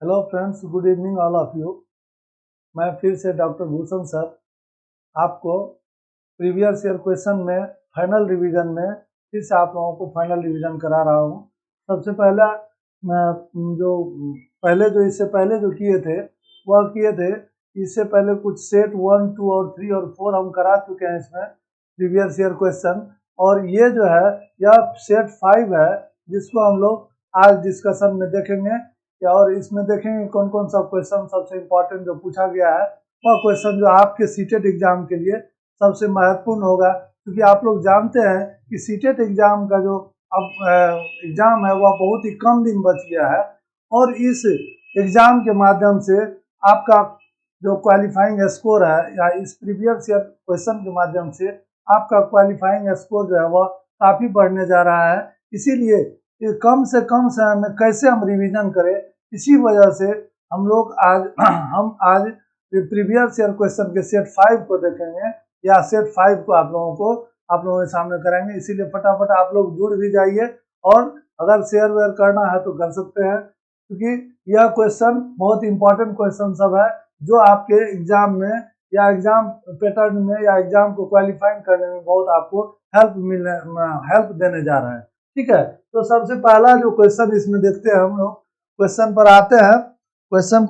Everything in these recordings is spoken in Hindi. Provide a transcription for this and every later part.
Hello friends, good evening all of you. मैं फिर से डॉक्टर भूषण सर आपको प्रीवियस ईयर क्वेश्चन में फाइनल रिवीजन में फिर से आप लोगों को फाइनल रिवीजन करा रहा हूँ। सबसे पहला मैं जो पहले जो इससे पहले जो किए थे वह किए थे। इससे पहले कुछ सेट 1, 2 और 3 और 4 हम करा चुके हैं इसमें प्रीवियस ईयर क्वेश्चन। और ये जो है यह सेट 5 है जिसको हम लोग आज डिस्कशन में देखेंगे और इसमें देखेंगे कौन कौन सा क्वेश्चन सबसे इम्पोर्टेंट जो पूछा गया है वह क्वेश्चन जो आपके सीटेट एग्जाम के लिए सबसे महत्वपूर्ण होगा, क्योंकि आप लोग जानते हैं कि सीटेट एग्जाम का जो अब एग्जाम है वह बहुत ही कम दिन बच गया है और इस एग्जाम के माध्यम से आपका जो क्वालिफाइंग स्कोर है या इस प्रीवियस ईयर क्वेश्चन के माध्यम से आपका क्वालिफाइंग स्कोर जो है वह काफ़ी बढ़ने जा रहा है। इसीलिए कम से कम समय में कैसे हम रिवीजन करें, इसी वजह से हम आज प्रीवियस ईयर क्वेश्चन के सेट 5 को देखेंगे या सेट 5 को आप लोगों के सामने करेंगे। इसीलिए फटाफट आप लोग जुड़ भी जाइए और अगर शेयर वेयर करना है तो कर सकते हैं, क्योंकि यह क्वेश्चन बहुत इंपॉर्टेंट क्वेश्चन सब है जो आपके एग्जाम में या एग्जाम पैटर्न में या एग्जाम को क्वालिफाइंग करने में बहुत आपको हेल्प देने जा रहा है। ठीक है, तो सबसे पहला जो क्वेश्चन इसमें देखते हैं, हम लोग क्वेश्चन पर आते हैं। क्वेश्चन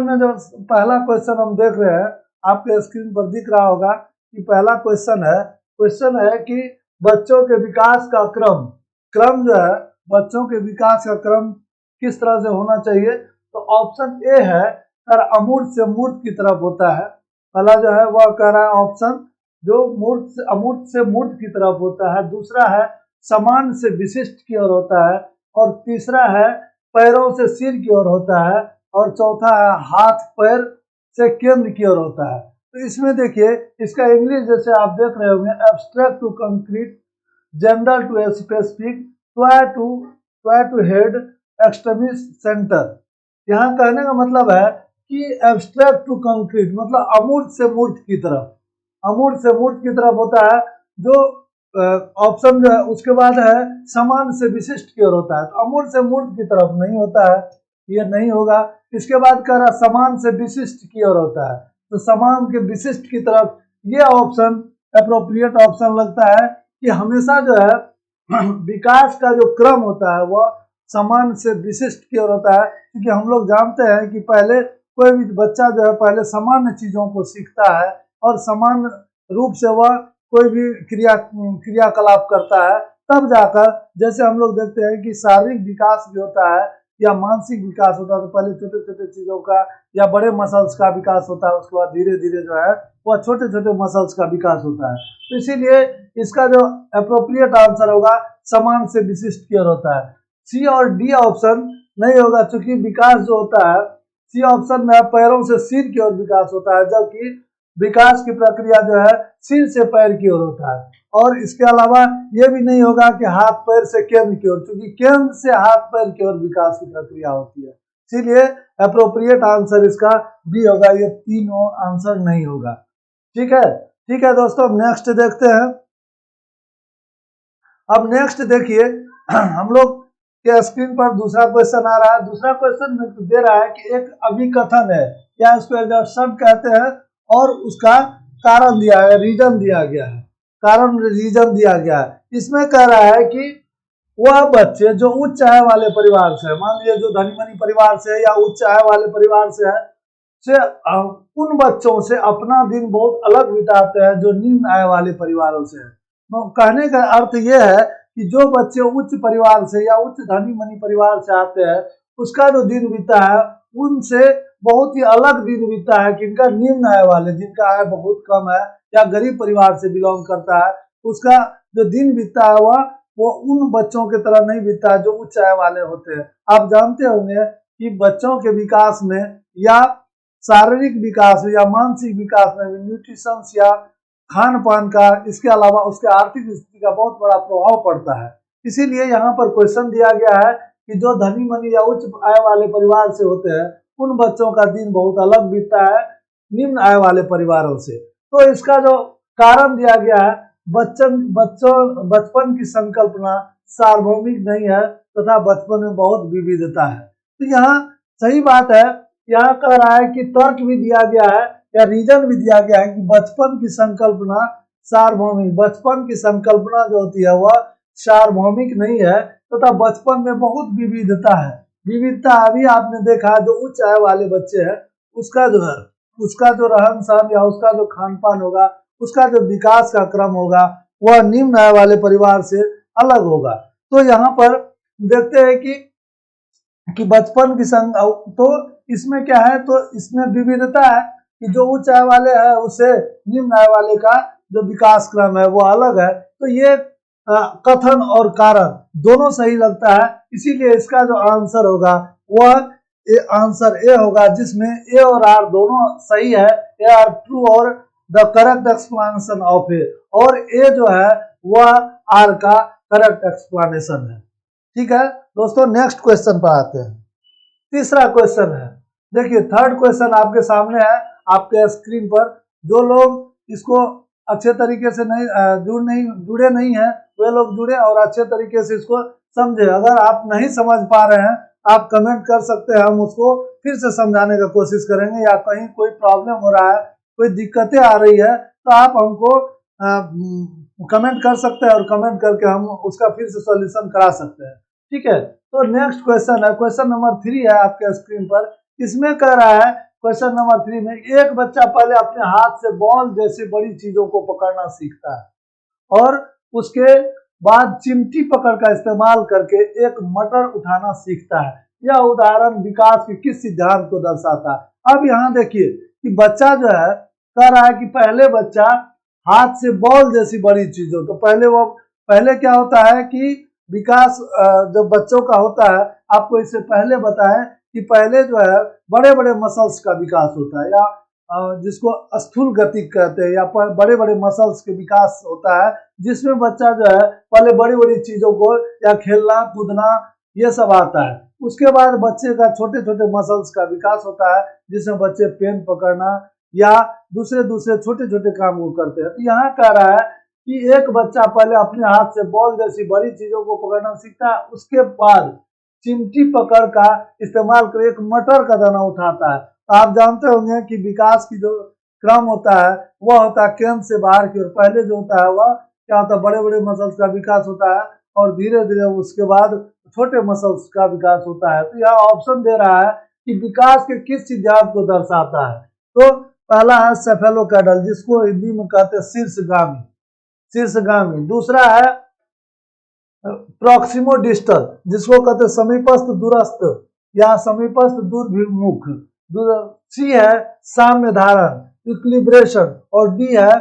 में जो पहला क्वेश्चन हम देख रहे हैं आपके स्क्रीन पर दिख रहा होगा कि पहला क्वेश्चन है कि बच्चों के विकास का क्रम जो है बच्चों के विकास का क्रम किस तरह से होना चाहिए। तो ऑप्शन ए है सर अमूर्त से मूर्त की तरफ होता है। पहला जो है वह कह रहा है ऑप्शन जो अमूर्त से मूर्त की तरफ होता है। दूसरा है समान से विशिष्ट की ओर होता है और तीसरा है पैरों से सिर की ओर होता है और चौथा है हाथ पैर से केंद्र की ओर होता है। तो इसमें देखिए इसका इंग्लिश जैसे आप देख रहे होंगे, abstract to concrete, general to specific, toe to head, extremist center. यहाँ कहने का मतलब है कि एब्स्ट्रैक्ट टू कंक्रीट मतलब अमूर्त से मूर्त की तरफ होता है। जो ऑप्शन जो है उसके बाद है समान से विशिष्ट की ओर होता है। तो अमूर्त से मूर्त की तरफ नहीं होता है, ये नहीं होगा। इसके बाद कह रहा समान से विशिष्ट की ओर होता है, तो समान के विशिष्ट की तरफ ये ऑप्शन अप्रोप्रिएट ऑप्शन लगता है कि हमेशा जो है विकास का जो क्रम होता है वह समान से विशिष्ट की ओर होता है, क्योंकि हम लोग जानते हैं कि पहले कोई भी बच्चा जो है पहले सामान्य चीजों को सीखता है और समान रूप से वह कोई भी क्रियाकलाप करता है, तब जाकर जैसे हम लोग देखते हैं कि शारीरिक विकास भी होता है या मानसिक विकास होता है। तो पहले छोटे छोटे चीजों का या बड़े मसल्स का विकास होता है, उसके बाद धीरे धीरे जो है वह छोटे छोटे मसल्स का विकास होता है। तो इसीलिए इसका जो अप्रोप्रिएट आंसर होगा समान से विशिष्ट की ओर होता है। सी और डी ऑप्शन नहीं होगा, चूंकि विकास जो होता है सी ऑप्शन में पैरों से सिर की ओर विकास होता है, जबकि विकास की प्रक्रिया जो है सिर से पैर की ओर होता है। और इसके अलावा ये भी नहीं होगा कि हाथ पैर से केंद्र की ओर, क्योंकि केंद्र से हाथ पैर की ओर विकास की प्रक्रिया होती है। इसीलिए अप्रोप्रिएट आंसर इसका बी होगा, ये तीनों आंसर नहीं होगा। ठीक है दोस्तों, नेक्स्ट देखते हैं। अब नेक्स्ट देखिए हम लोग के स्क्रीन पर दूसरा क्वेश्चन आ रहा है। दूसरा क्वेश्चन में दे रहा है कि एक अभिकथन है या इसको एजर्शन कहते हैं और उसका कारण दिया है, रीजन दिया गया है, रीजन दिया गया है। इसमें कह रहा है कि वह बच्चे जो उच्च आय वाले परिवार से है, मान लीजिए जो धनी मनी परिवार से है या उच्च आय वाले परिवार से है, उन बच्चों से अपना दिन बहुत अलग बिताते हैं जो निम्न आय वाले परिवारों से है। तो कहने का अर्थ यह है कि जो बच्चे उच्च परिवार से या उच्च धनी मनी परिवार से आते हैं उसका जो दिन बीता है उनसे बहुत ही अलग दिन बीता है किनका, निम्न आय वाले, जिनका आय बहुत कम है या गरीब परिवार से बिलोंग करता है, उसका जो दिन बीतता है वो उन बच्चों की तरह नहीं बीतता है जो उच्च आय वाले होते हैं। आप जानते होंगे कि बच्चों के विकास में या शारीरिक विकास या मानसिक विकास में न्यूट्रिशन या खान पान का, इसके अलावा उसके आर्थिक स्थिति का बहुत बड़ा प्रभाव पड़ता है। इसीलिए यहाँ पर क्वेश्चन दिया गया है कि जो धनी मनी या उच्च आय वाले परिवार से होते हैं उन बच्चों का दिन बहुत अलग बीतता है निम्न आय वाले परिवारों से। तो इसका जो कारण दिया गया है बचपन की संकल्पना सार्वभौमिक नहीं है तथा बचपन में बहुत विविधता है। तो यहाँ सही बात है, यहाँ कह रहा है कि तर्क भी दिया गया है या रीजन भी दिया गया है कि बचपन की संकल्पना सार्वभौमिक, बचपन की संकल्पना जो होती है वह सार्वभौमिक नहीं है तथा बचपन में बहुत विविधता है। विविधता अभी आपने देखा जो उच्च आय वाले बच्चे हैं उसका जो है, उसका जो रहन सहन या उसका जो खान पान होगा, उसका जो विकास का क्रम होगा वह निम्न आय वाले परिवार से अलग होगा। तो यहाँ पर देखते हैं कि बचपन की संग, तो इसमें क्या है, तो इसमें विविधता है कि जो उच्च आय वाले है उससे निम्न आय वाले का जो विकास क्रम है वो अलग है। तो ये कथन और कारण दोनों सही लगता है, इसीलिए इसका जो आंसर होगा वह आंसर ए होगा, जिसमें ए और आर दोनों सही है। ए आर ट्रू और द करेक्ट एक्सप्लेनेशन ऑफ ए, और ए जो है वह आर का करेक्ट एक्सप्लेनेशन है। ठीक है दोस्तों, नेक्स्ट क्वेश्चन पर आते हैं। तीसरा क्वेश्चन है, देखिए थर्ड क्वेश्चन आपके सामने है आपके स्क्रीन पर। जो लोग इसको अच्छे तरीके से जुड़े नहीं है वे लोग जुड़े और अच्छे तरीके से इसको समझे। अगर आप नहीं समझ पा रहे हैं आप कमेंट कर सकते हैं, हम उसको फिर से समझाने का कोशिश करेंगे, या कहीं कोई प्रॉब्लम हो रहा है, कोई दिक्कतें आ रही है तो आप हमको कमेंट कर सकते हैं और कमेंट करके हम उसका फिर से सॉल्यूशन करा सकते हैं। ठीक है, तो नेक्स्ट क्वेश्चन है, क्वेश्चन नंबर 3 है आपके स्क्रीन पर। इसमें कह रहा है क्वेश्चन नंबर 3 में, एक बच्चा पहले अपने हाथ से बॉल जैसी बड़ी चीजों को पकड़ना सीखता है और उसके बाद चिमटी पकड़ का इस्तेमाल करके एक मटर उठाना सीखता है। यह उदाहरण विकास के किस सिद्धांत को दर्शाता है? अब यहाँ देखिए कि बच्चा जो है कह रहा है कि पहले बच्चा हाथ से बॉल जैसी बड़ी चीजों, तो पहले क्या होता है कि विकास जब बच्चों का होता है, आपको इससे पहले बताएं कि पहले जो है बड़े बड़े मसल्स का विकास होता है, या जिसको स्थूल गति कहते हैं, या बड़े बड़े मसल्स के विकास होता है, जिसमें बच्चा जो है पहले बड़ी बड़ी चीजों को या खेलना कूदना ये सब आता है। उसके बाद बच्चे का छोटे छोटे मसल्स का विकास होता है, जिसमें बच्चे पेन पकड़ना या दूसरे छोटे छोटे काम को करते हैं। तो यहाँ कह रहा है कि एक बच्चा पहले अपने हाथ से बॉल जैसी बड़ी चीजों को पकड़ना सीखता है, उसके बाद चिमटी पकड़ का इस्तेमाल कर एक मटर का दाना उठाता है। तो आप जानते होंगे कि विकास की जो क्रम होता है वह होता है केंद्र से बाहर की ओर। पहले जो होता है वह क्या होता है, बड़े बड़े मसल्स का विकास होता है और धीरे धीरे उसके बाद छोटे मसल्स का विकास होता है। तो यह ऑप्शन दे रहा है कि विकास के किस सिद्धांत को दर्शाता है। तो पहला है सेफेलोकैडल, जिसको हिंदी में कहते हैं शीर्षगामी। दूसरा है प्रॉक्सिमो डिस्टल, जिसको कहते हैं समीपस्थ दूरस्थ या समीपस्थ दूरभिमुख। सी है साम्य धारण इक्विलिब्रेशन, और डी है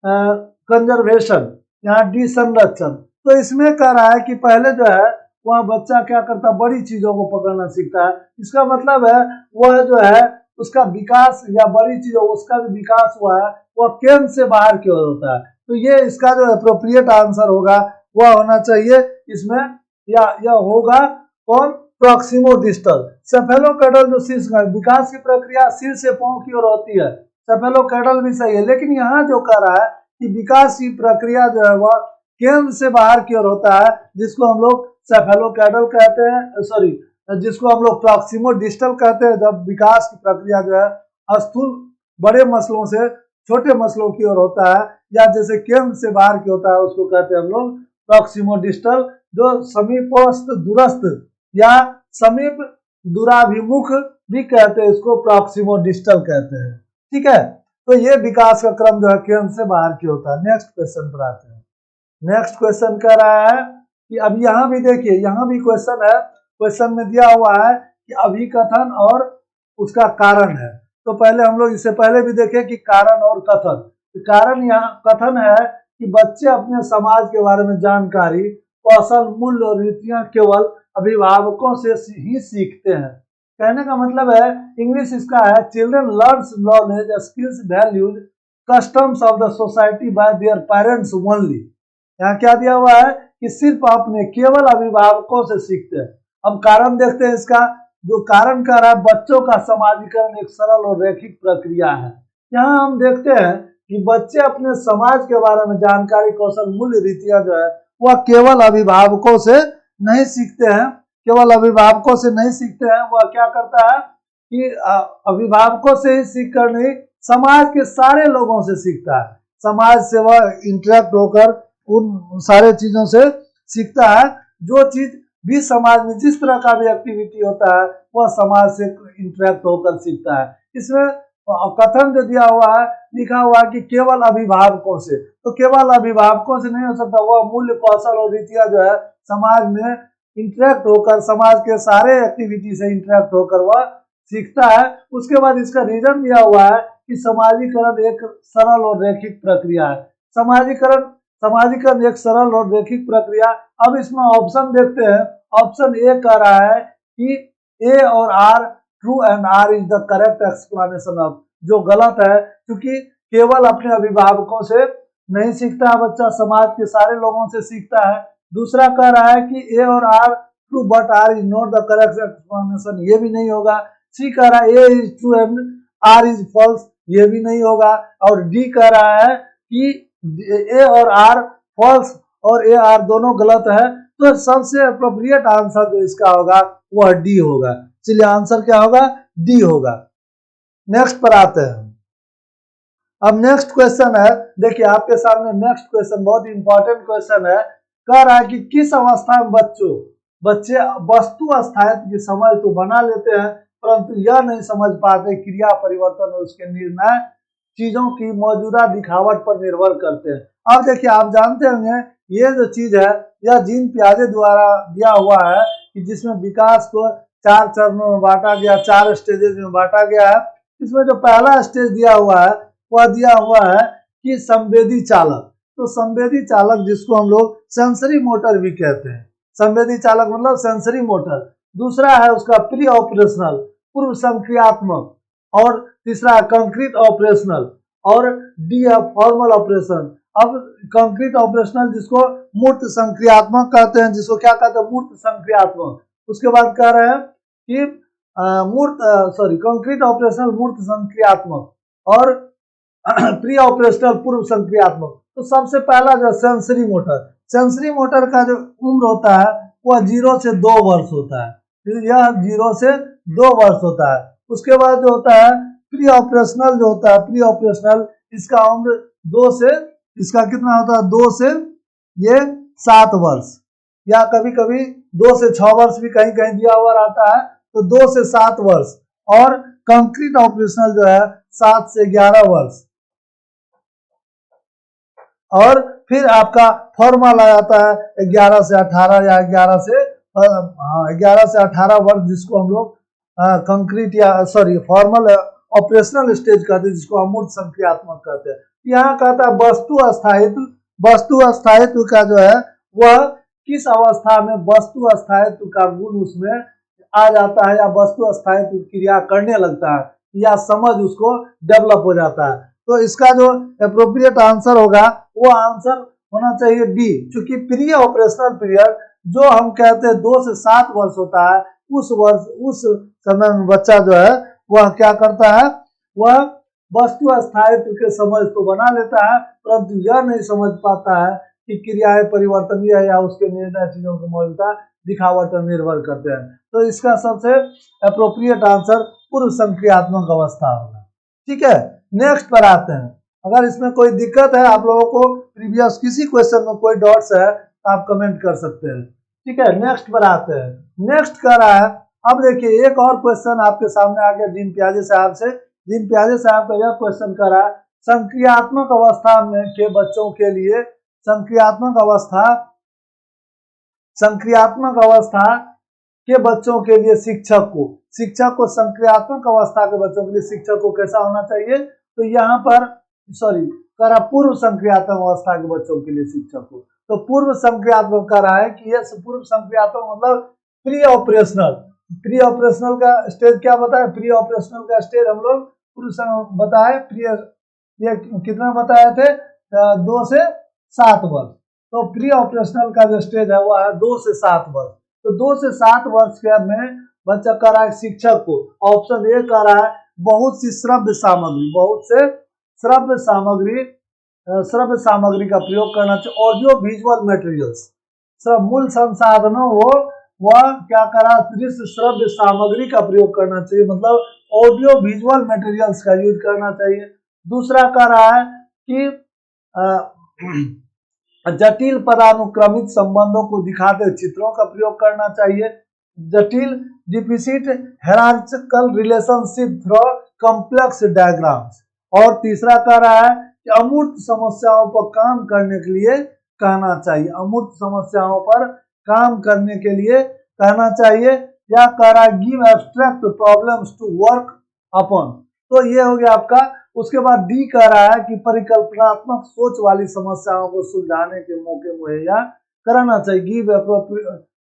कंजर्वेशन, यहाँ डी संरक्षण। तो इसमें कह रहा है कि पहले जो है वह बच्चा क्या करता है, बड़ी चीजों को पकड़ना सीखता है। इसका मतलब है वह जो है उसका विकास या बड़ी चीजों उसका जो विकास हुआ है वह केंद्र से बाहर की ओर होता है। तो ये इसका जो अप्रोप्रिएट आंसर होगा वह होना चाहिए इसमें, या यह होगा कौन, प्रॉक्सिमो डिस्टल। सेफेलोकैडल जो शीर्ष विकास की प्रक्रिया शीर्ष से पांव की ओर होती है, सेफेलोकैडल भी सही है, लेकिन यहाँ जो कह रहा है कि विकास की प्रक्रिया जो है वह केंद्र से बाहर की ओर होता है, जिसको हम लोग सेफेलोकैडल कहते हैं, सॉरी जिसको हम लोग प्रॉक्सिमो डिस्टल कहते हैं। जब विकास की प्रक्रिया जो है स्थूल बड़े मसलों से छोटे मसलों की ओर होता है, या जैसे केंद्र से बाहर की होता है, उसको कहते हैं हम लोग प्रॉक्सिमो डिस्टल। जो समीपस्थ दूरस्थ या समीप दूराभिमुख भी कहते हैं, इसको प्रॉक्सिमो डिस्टल कहते हैं। ठीक है, तो ये विकास का क्रम जो है केंद्र से बाहर की होता है। नेक्स्ट क्वेश्चन पर आते हैं। नेक्स्ट क्वेश्चन कह रहा है कि अब यहाँ भी देखिए, यहाँ भी क्वेश्चन है, क्वेश्चन में दिया हुआ है कि अभिकथन और उसका कारण है। तो पहले हम लोग इससे पहले भी देखे कि कारण और कथन। तो कारण यहाँ कथन है कि बच्चे अपने समाज के बारे में जानकारी, कौशल, मूल्य और रीतियां केवल अभिभावकों से ही सीखते हैं। कहने का मतलब है, इंग्लिश इसका है, children learns knowledge, skills, values, customs of the society bye their parents only. यहाँ क्या दिया हुआ है कि सिर्फ अपने केवल अभिभावकों से सीखते हैं। अब कारण देखते हैं इसका। जो कारण कह रहा है, बच्चों का समाजीकरण एक सरल और रैखिक प्रक्रिया है। यहाँ हम देखते हैं कि बच्चे अपने समाज के बारे में जानकारी, कौशल, मूल्य, रीतियां जो है वह केवल अभिभावकों से नहीं सीखते हैं, केवल अभिभावकों से नहीं सीखते हैं। वह क्या करता है कि अभिभावकों से ही सीख कर नहीं, समाज के सारे लोगों से सीखता है। समाज से वह इंटरेक्ट होकर उन सारे चीजों से सीखता है। जो चीज भी समाज में जिस तरह का भी एक्टिविटी होता है वह समाज से इंटरेक्ट होकर सीखता है। इसमें कथन जो दिया हुआ है, लिखा हुआ है कि केवल अभिभावकों से, तो केवल अभिभावकों से नहीं हो सकता। वह मूल्य, कौशल और रीतियां जो है समाज में इंटरेक्ट होकर, समाज के सारे एक्टिविटी से इंटरेक्ट होकर वह सीखता है। उसके बाद इसका रीजन दिया हुआ है कि समाजीकरण एक सरल और रैखिक प्रक्रिया है। समाजीकरण एक सरल और रैखिक प्रक्रिया। अब इसमें ऑप्शन देखते हैं। ऑप्शन ए कह रहा है कि ए और R true and R is the correct explanation of, जो गलत है, क्योंकि केवल अपने अभिभावकों से नहीं सीखता है बच्चा, समाज के सारे लोगों से सीखता है। दूसरा कह रहा है कि ए और R true but R is not the correct explanation, ये भी नहीं होगा। सी कह रहा है A is true and R is false, ये भी नहीं होगा। और डी कह रहा है कि ए और आर फॉल्स और ए आर दोनों गलत है। तो सबसे अप्रोप्रिएट आंसर जो इसका होगा वह डी होगा। चलिए आंसर क्या होगा, डी होगा। नेक्स्ट पर आते हैं। अब नेक्स्ट क्वेश्चन है, देखिए आपके सामने नेक्स्ट क्वेश्चन बहुत इंपॉर्टेंट क्वेश्चन है। कह रहा है कि किस अवस्था में बच्चे वस्तु स्थायित्व की समझ तो बना लेते हैं, परंतु यह नहीं समझ पाते क्रिया परिवर्तन और उसके निर्णय चीजों की मौजूदा दिखावट पर निर्भर करते हैं। अब देखिए आप जानते होंगे ये जो चीज है यह जीन पियाजे द्वारा दिया हुआ है कि जिसमें विकास को 4 चरणों में बांटा गया, 4 स्टेजेस में बांटा गया है। इसमें जो पहला स्टेज दिया हुआ है वह दिया हुआ है कि संवेदी चालक। तो संवेदी चालक जिसको हम लोग सेंसरी मोटर भी कहते हैं, संवेदी चालक मतलब सेंसरी मोटर। दूसरा है उसका प्री ऑपरेशनल, पूर्व संक्रियात्मक। और तीसरा है कंक्रीट ऑपरेशनल। और डी है फॉर्मल ऑपरेशन। अब कंक्रीट ऑपरेशनल जिसको मूर्त संक्रियात्मक कहते हैं, जिसको क्या कहते हैं, मूर्त संक्रियात्मक। उसके बाद कह रहे हैं कि कंक्रीट ऑपरेशनल मूर्त संक्रियात्मक और प्री ऑपरेशनल पूर्व संक्रियात्मक। तो सबसे पहला जो सेंसरी मोटर, सेंसरी मोटर का जो उम्र होता है वह 0 से 2 वर्ष होता है। यह 0 से 2 वर्ष होता है। उसके बाद जो होता है प्री ऑपरेशनल, जो होता है प्री ऑपरेशनल, इसका उम्र 2 से, इसका कितना होता है, 2 से ये 7 वर्ष, या कभी कभी 2 से 6 वर्ष भी कहीं कहीं दिया हुआ रहता है। तो 2 से 7 वर्ष। और कंक्रीट ऑपरेशनल जो है 7 से 11 वर्ष। और फिर आपका फॉर्मल आ जाता है 11 से 18 या 11 से 18 वर्ष, जिसको हम लोग कंक्रीट या फॉर्मल ऑपरेशनल स्टेज कहते हैं, जिसको अमूर्त संक्रियात्मक कहते हैं। यहाँ कहता है वस्तु स्थायित्व। वस्तु स्थायित्व का जो है वह किस अवस्था में वस्तु स्थायित्व का गुण उसमें आ जाता है, या वस्तु स्थायित्व क्रिया करने लगता है, या समझ उसको डेवलप हो जाता है। तो इसका जो एप्रोप्रिएट आंसर होगा वो आंसर होना चाहिए डी। क्योंकि प्री ऑपरेशनल पीरियड जो हम कहते हैं 2 से 7 वर्ष होता है, उस समय में बच्चा जो है वह क्या करता है, वह वस्तु स्थायित्व के समझ तो बना लेता है, परंतु यह नहीं समझ पाता है कि क्रियाएं परिवर्तनीय है या उसके निर्णय चीजों की मौजूदा दिखावट पर निर्भर करते हैं। तो इसका सबसे अप्रोप्रिएट आंसर पूर्व संक्रियात्मक अवस्था होगा। ठीक है, नेक्स्ट पर आते हैं। अगर इसमें कोई दिक्कत है, आप लोगों को प्रीवियस किसी क्वेश्चन में कोई डॉट्स है तो आप कमेंट कर सकते हैं। ठीक है, नेक्स्ट पर आते हैं। नेक्स्ट कर रहा है, अब देखिए एक और क्वेश्चन आपके सामने आ गया जीन पियाजे साहब से। जीन पियाजे साहब का यह क्वेश्चन कर रहा है, संक्रियात्मक अवस्था में के बच्चों के लिए संक्रियात्मक अवस्था के बच्चों के लिए शिक्षक को संक्रियात्मक अवस्था के बच्चों के लिए शिक्षक को कैसा होना चाहिए। तो यहाँ पर करा पूर्व संक्रियात्मक अवस्था के बच्चों के लिए शिक्षक को, तो पूर्व संक्रियात्मक कर रहा है कि यह पूर्व संक्रियात्मक मतलब प्री ऑपरेशनल। प्री ऑपरेशनल का स्टेज क्या बताया, प्री ऑपरेशनल का स्टेज हम लोग बताए, ये कितना बताए थे, 2 से 7 वर्ष। तो प्री ऑपरेशनल का जो स्टेज है वह है 2 से 7 वर्ष। तो 2 से 7 वर्ष के में बच्चा कर रहा है शिक्षक को। ऑप्शन ए कर रहा है बहुत सी श्रव्य सामग्री, बहुत से श्रव्य सामग्री का प्रयोग करना चाहिए। ऑडियो विजुअल मटेरियल्स, सब मूल संसाधनों वो वह क्या करा, दृश्य श्रव्य सामग्री का प्रयोग करना चाहिए, मतलब ऑडियो विजुअल मटेरियल्स का यूज करना चाहिए। दूसरा कह रहा है कि जटिल पदानुक्रमित संबंधों को दिखाते चित्रों का प्रयोग करना चाहिए। जटिल deficit hierarchical relationship through complex diagrams. और तीसरा कह रहा है कि अमूर्त समस्याओं पर काम करने के लिए कहना चाहिए, अमूर्त समस्याओं पर काम करने के लिए कहना चाहिए। या कह रहा है give abstract problems to work upon, तो ये हो गया आपका। उसके बाद डी कह रहा है कि परिकल्पनात्मक सोच वाली समस्याओं को सुलझाने के मौके मुहैया कराना चाहिए। Give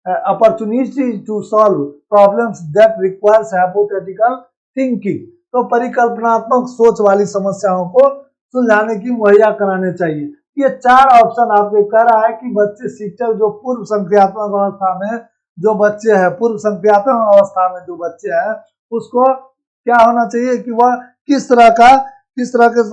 opportunity to solve problems that requires hypothetical thinking, तो परिकल्पनात्मक सोच वाली समस्याओं को सुलझाने की मुहैया कराने चाहिए। ये चार ऑप्शन आपके कह रहा है कि बच्चे शिक्षक जो पूर्व संक्रियात्मक अवस्था में जो बच्चे हैं, पूर्व संक्रियात्मक अवस्था में जो बच्चे हैं, उसको क्या होना चाहिए कि वह किस तरह के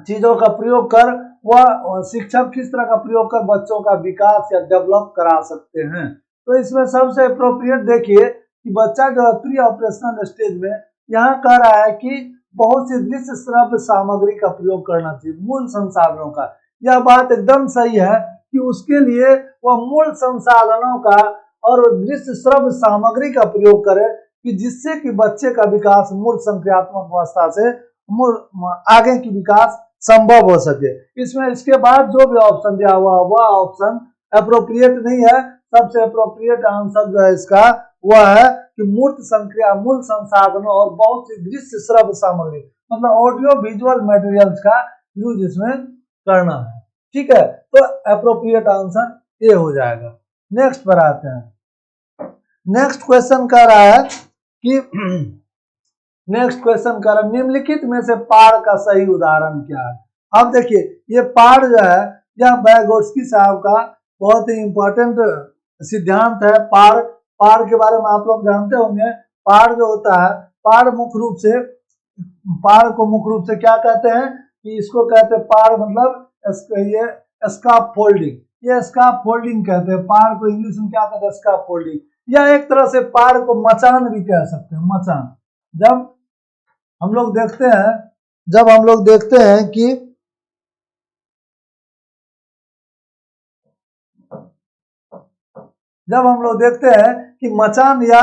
चीजों का प्रयोग कर, वह शिक्षक किस तरह का प्रयोग कर बच्चों का विकास या डेवलप करा सकते हैं। तो इसमें सबसे अप्रोप्रिएट देखिए कि बच्चा जो है प्री ऑपरेशनल स्टेज में, यहाँ कह रहा है कि बहुत सी दृश्य श्रव्य सामग्री का प्रयोग करना चाहिए, मूल संसाधनों का। यह बात एकदम सही है कि उसके लिए वह मूल संसाधनों का और दृश्य श्रव्य सामग्री का प्रयोग करे कि जिससे कि बच्चे का विकास मूल संक्रियात्मक अवस्था से आगे की विकास संभव हो सके। इसमें इसके बाद जो भी ऑप्शन दिया हुआ वह ऑप्शन अप्रोप्रिएट नहीं है। सबसे अप्रोप्रिएट आंसर जो है इसका वह है कि मूर्त संक्रिया, मूल संसाधनों और बहुत सी दृश्य श्रव्य सामग्री, मतलब ऑडियो विजुअल मटेरियल्स का यूज इसमें करना है। ठीक है, तो अप्रोप्रिएट आंसर ये हो जाएगा। नेक्स्ट पर आते हैं। नेक्स्ट क्वेश्चन कह रहा है कि निम्नलिखित में से पाड़ का सही उदाहरण क्या है। अब देखिए ये पाड़ जो है, यह वाइगोत्स्की साहब का बहुत ही इंपॉर्टेंट सिद्धांत है। पाड़ के बारे में आप लोग जानते होंगे। पाड़ जो होता है, पाड़ को मुख्य रूप से क्या कहते हैं कि इसको कहते हैं पाड़, मतलब ये स्काफ फोल्डिंग, ये स्काफ फोल्डिंग कहते हैं। पाड़ को इंग्लिश में क्या कहते हैं, स्काफ फोल्डिंग। या एक तरह से पाड़ को मचान भी कह सकते हैं, मचान। जब हम लोग देखते हैं कि मचान या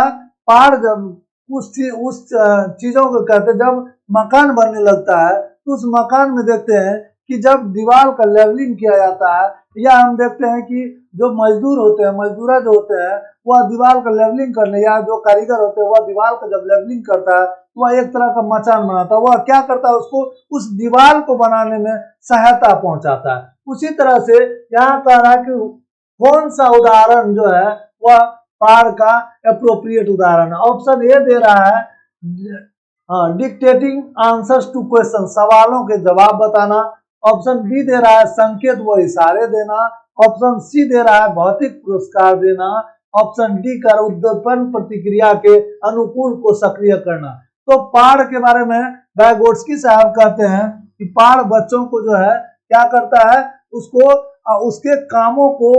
पाड़, जब उस चीजों को कहते हैं जब मकान बनने लगता है, तो उस मकान में देखते हैं कि जब दीवार का लेवलिंग किया जाता है, या हम देखते हैं कि जो मजदूर होते हैं, मजदूरा जो होते हैं, वह दीवार का लेवलिंग करने, या जो कारीगर होते हैं वह दीवार का जब लेवलिंग करता है, वह एक तरह का मचान बनाता है। वह क्या करता है, उसको उस दीवार को बनाने में सहायता पहुंचाता है। उसी तरह से यहाँ कह रहा है कि कौन सा उदाहरण जो है वह पाड़ का अप्रोप्रिएट उदाहरण है। ऑप्शन ए दे रहा है डिक्टेटिंग आंसर्स टू क्वेश्चन, सवालों के जवाब बताना। ऑप्शन बी दे रहा है संकेत व इशारे देना। ऑप्शन सी दे रहा है भौतिक पुरस्कार देना। ऑप्शन डी का उद्दीपन प्रतिक्रिया के अनुकूल को सक्रिय करना। तो पाड़ के बारे में वाइगोत्स्की साहब कहते हैं कि पाड़ बच्चों को जो है क्या करता है, उसको उसके कामों को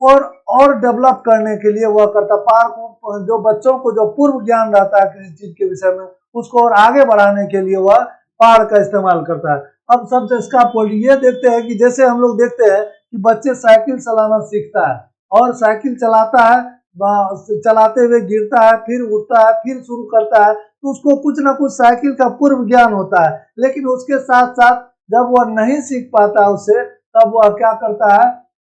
और डेवलप करने के लिए वह करता। पाड़ को जो बच्चों को जो पूर्व ज्ञान रहता है किसी चीज के विषय में, उसको और आगे बढ़ाने के लिए वह पाड़ का इस्तेमाल करता है। अब सबसे इसका ये देखते हैं कि जैसे हम लोग देखते हैं कि बच्चे साइकिल चलाना सीखता है और साइकिल चलाता है, चलाते हुए गिरता है, फिर उठता है, फिर शुरू करता है, तो उसको कुछ ना कुछ साइकिल का पूर्व ज्ञान होता है। लेकिन उसके साथ साथ जब वह नहीं सीख पाता उससे, तब वह क्या करता है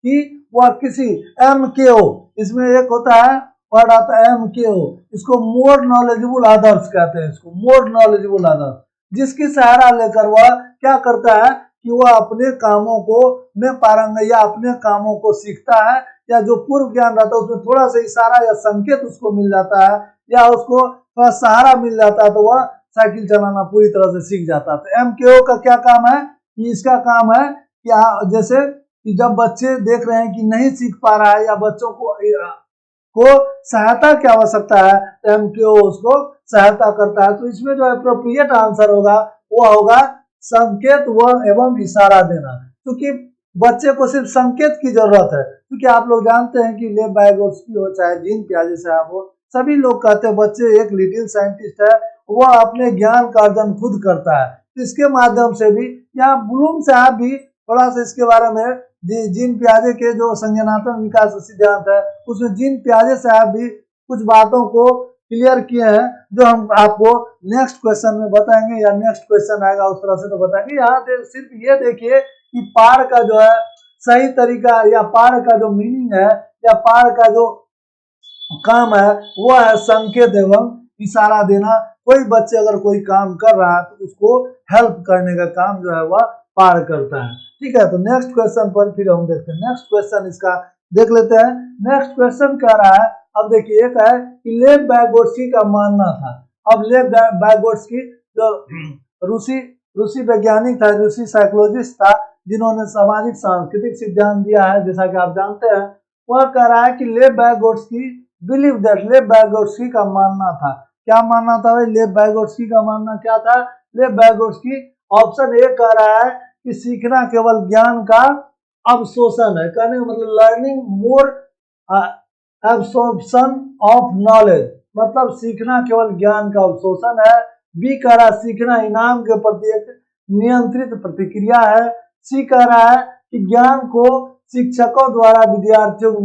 कि वह किसी MKO, इसमें एक होता है वर्ड आता है MKO, इसको मोर नॉलेजेबल अदर्स कहते हैं, इसको मोर नॉलेजेबल अदर्स, जिसकी सहारा लेकर वह क्या करता है कि वह अपने कामों को में पारंगत, या अपने कामों को सीखता है, या जो पूर्व ज्ञान रहता है उसमें थोड़ा सा इशारा या संकेत उसको मिल जाता है, या उसको थोड़ा सहारा मिल जाता है, तो वह साइकिल चलाना पूरी तरह से सीख जाता है। तो MKO का क्या काम है कि इसका काम है कि जैसे कि जब बच्चे देख रहे हैं कि नहीं सीख पा रहा है या बच्चों को सहायता की आवश्यकता है, तो MKO उसको सहायता करता है। तो इसमें जो अप्रोप्रिएट आंसर होगा वो होगा संकेत व एवं इशारा देना, क्योंकि बच्चे को सिर्फ संकेत की जरूरत है, क्योंकि आप लोग जानते हैं कि लेव वाइगोत्स्की हो चाहे जीन पियाजे साहब हो, सभी लोग कहते हैं बच्चे एक लिटिल साइंटिस्ट है, वह अपने ज्ञान का अर्जन खुद करता है। तो इसके माध्यम से भी, या ब्लूम साहब भी थोड़ा सा इसके बारे में, जीन पियाजे के जो संज्ञानात्मक विकास सिद्धांत है उसमें जीन पियाजे साहब भी कुछ बातों को क्लियर किए हैं, जो हम आपको नेक्स्ट क्वेश्चन में बताएंगे, या नेक्स्ट क्वेश्चन आएगा उस तरह से तो बताएंगे। यहाँ सिर्फ ये देखिए कि पार का जो है सही तरीका, या पार का जो मीनिंग है, या पार का जो काम है वो है संकेत एवं इशारा देना। कोई बच्चे अगर कोई काम कर रहा है तो उसको हेल्प करने का काम जो है वह पार करता है। ठीक है, तो नेक्स्ट क्वेश्चन पर फिर हम देखते हैं। नेक्स्ट क्वेश्चन इसका देख लेते हैं। नेक्स्ट क्वेश्चन कह रहा है, अब देखिए एक है कि लेव वाइगोत्स्की का मानना था। अब लेव वाइगोत्स्की जो रूसी वैज्ञानिक था, रूसी साइकोलॉजिस्ट था, जिन्होंने सामाजिक सांस्कृतिक सिद्धांत दिया है, जैसा कि आप जानते हैं, वह कह रहा है कि लेव वाइगोत्स्की बिलीव दैट, लेव वाइगोत्स्की का मानना था, क्या मानना था भाई? लेव वाइगोत्स्की का मानना क्या था? लेव वाइगोत्स्की ऑप्शन ए कह रहा है कि सीखना केवल ज्ञान का अवशोषण है, कहने का मतलब learning more absorption of knowledge, मतलब सीखना केवल ज्ञान का अवशोषण है। बी कह रहा है सीखना इनाम के प्रति एक नियंत्रित प्रतिक्रिया है। सी कह रहा है कि ज्ञान को शिक्षकों द्वारा विद्यार्थियों को